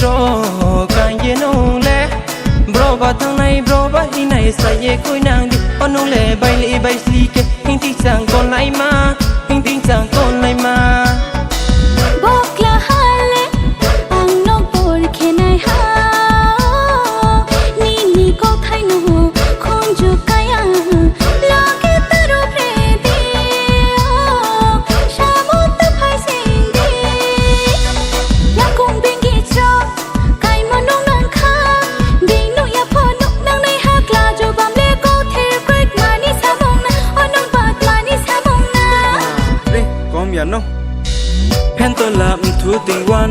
trò càng ye nông lệ bro ba thằng này bro ba hi này sai ye khôi nàng đi con nông lệ bay xì kê hình tình chẳng còn lại mà hình tình chẳng còn lại mà bokla hale ang no por khenai ha ni ko thai no khon ju kaya lage taru pre di shamut phai sing di ya kong bengi cho kai monong nang kha dei no ya pho no nang nei ha kla jo bam le ko the break mani samong na onong bat mani samong na re kom ya no hen to la thu tình wa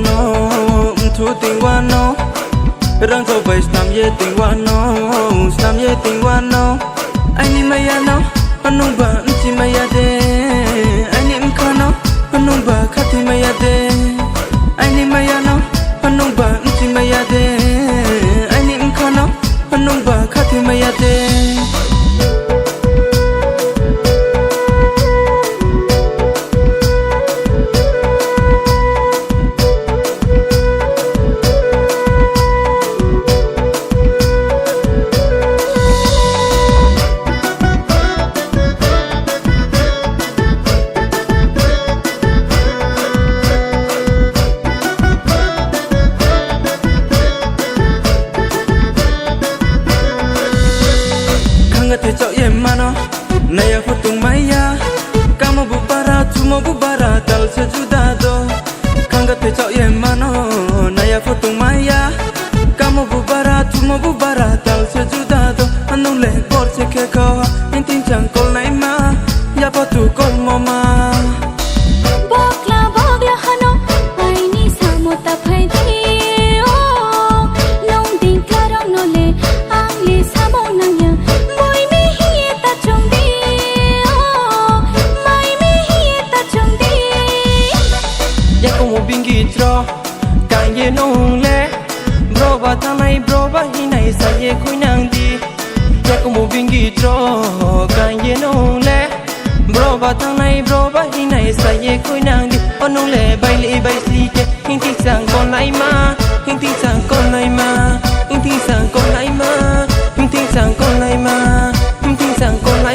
no rang so bai sam ye tình wa no anh ni maya no anong ba chi maya de anh ni mkha no anong ba khati maya de anh ni maya no anong ba chi maya de anh ni mkha no anong ba khati maya de te cho ye mano naya futung maya kamo bubara tumo bubara tal se judado kanga te cho ye mano naya futung maya kamo bubara tumo bubara tal se judado anong le bor se ke ko intin chang kol nai ma ya pa tu kol mama bokla hano ai ni samota phai di o long ding karong no le ang le samong nang ya bingi tro càng ye nông lệ bro ba thằng này bro ba hi này sai ye khôi nàng đi ya có một bingi tro càng ye nông lệ bro ba thằng này bro ba hi này sai ye khôi nàng đi con nông lệ bay xì kê hình tình chẳng còn lại mà hình tình chẳng còn lại mà hình tình chẳng còn lại mà hình tình chẳng còn lại mà hình tình chẳng còn lại